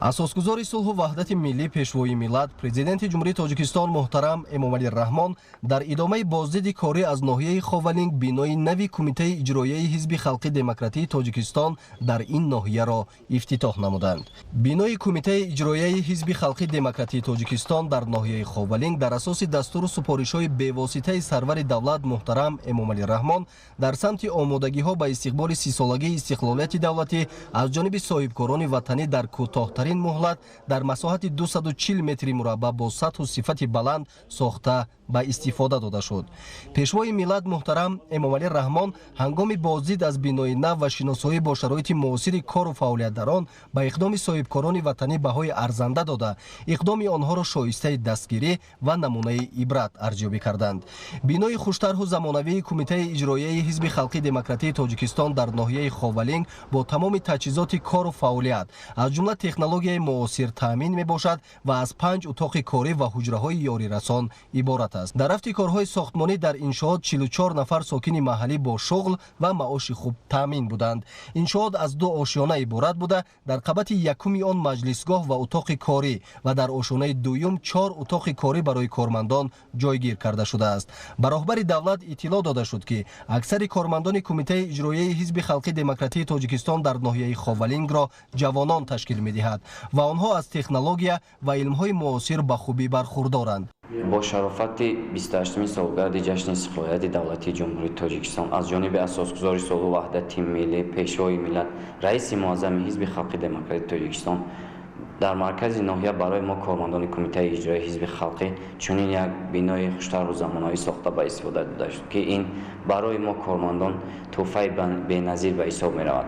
асосгузори сулҳу ваҳдати миллӣ пешвои миллат президенти ҷумҳурии Тоҷикистон муҳтарам Эмомалӣ Раҳмон дар идомаи боздиди корӣ аз ноҳияи Ховалинг бинои нави Кумитаи иҷроияи Ҳизби Халқи Демократии Тоҷикистон дар ин ноҳияро ифтитоҳ намуданд. Бинои Кумитаи иҷроияи Ҳизби Халқи Демократии Тоҷикистон дар ноҳияи Ховалинг дар асоси дастуру супоришҳои бевоситаи сарвари давлат муҳтарам Эмомалӣ Раҳмон дар самти омодагиҳо ба истиқболи 30-солагии истиқлолияти давлатӣ аз ҷониби соҳибкорони ватанӣ дар кӯтоҳтарин муҳлат дар масоҳати 240 метри мураббаъ бо сатҳу сифати баланд сохта ба истифода дода шуд. Пешвои миллат муҳтарам Эмомалӣ Раҳмон ҳангоми боздид аз бинои нав ва шиносоӣ бо шароити муосири кору фаъолият дар он ба иқдоми соҳибкорони ватанӣ баҳои арзанда дода, иқдоми онҳоро шоистаи дастгирӣ ва намунаи ибрат арзёбӣ карданд. Бинои хуштарҳу замонавии Кумитаи иҷроияи Ҳизби Халқи Демократии Тоҷикистон дар ноҳияи Ховалинг бо тамоми таҷҳизоти кору фаъолият аз ҷумла технологияи муосир таъмин мебошад ва аз 5 утоқи корӣ ва ҳуҷраҳои ёрирасон иборат аст. Дар рафти корҳои сохтмонӣ дар иншоот 44 нафар сокини маҳаллӣ бо шуғл ва маоши хуб таъмин буданд. Иншоот аз 2 ошёна иборат буда, дар қабати якуми он маҷлисгоҳ ва утоқи корӣ ва дар ошонаи дуюм 4 утоқи корӣ барои кормандон ҷойгир карда шудааст. Ба роҳбари давлат иттилоъ дода шуд, ки аксари кормандони Кумитаи иҷроияи Ҳизби Халқи Демократии Тоҷикистон дар ноҳияи Ховалингро ҷавонон ташкил медиҳад ва онҳо аз технология ва илмҳои муосир ба хубӣ бархурдоранд. با شرافت 28 سالگرد جشن استقلالیت دولتی جمهوری تاجیکستان از جانب اساسگزار صلح و وحدت ملی پیشوای ملت رئیس معظم حزب خلق دموکراتی تاجیکستان در مرکز ناحیه برای ما کارمندان کمیته اجرایی حزب خلقی چنین یک بینای خوشتر و زمانه‌ای ساخته به استفاده داده شد که این برای ما کارمندان تحفه بی‌نظیر به حساب می‌رود.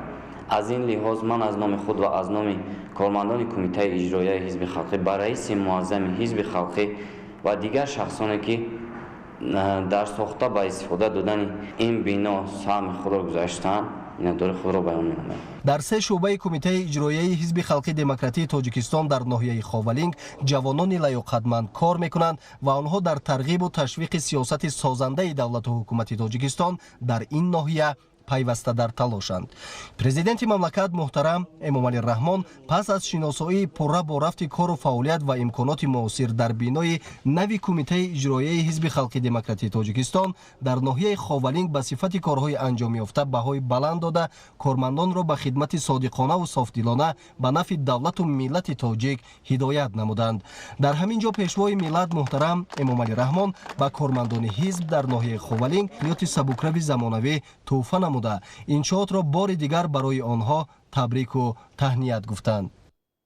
از این لحاظ من از نام خود و از نام کارمندان کمیته اجرایی حزب خلقی به رئیس معظم حزب خلقی و دیگر شخصانی که در ساخته به استفاده دادن این بنا سهم خود را گذاشتند نداره خود را بیان می‌نمایم. дар се шуъбаи Кумитаи иҷроияи Ҳизби Халқи Демократии Тоҷикистон дар ноҳияи Ховалинг ҷавонони лаёқатманд кор мекунанд ва онҳо дар тарғибу ташвиқи сиёсати созандаи давлату ҳукумати Тоҷикистон дар ин ноҳия пайваста дар талошанд. Президенти мамлакат муҳтарам Эмомалӣ Раҳмон пас аз шиносоии пурра бо рафти кору фаъолият ва имконоти муосир дар бинои нави Кумитаи иҷроияи Ҳизби Халқи Демократии Тоҷикистон дар ноҳияи Ховалинг ба сифати корҳои анҷомёфта баҳои баланд дода, кормандонро ба хидмати содиқонаву софдилона ба нафъи давлату миллати тоҷик ҳидоят намуданд. Дар ҳамин ҷо пешвои миллат муҳтарам Эмомалӣ Раҳмон ба кормандони ҳизб дар ноҳияи Ховалинг ҳаёти сабукрави замонавӣ тӯҳфа намуда, иншоотро бори дигар барои онҳо табрику таҳният гуфтанд.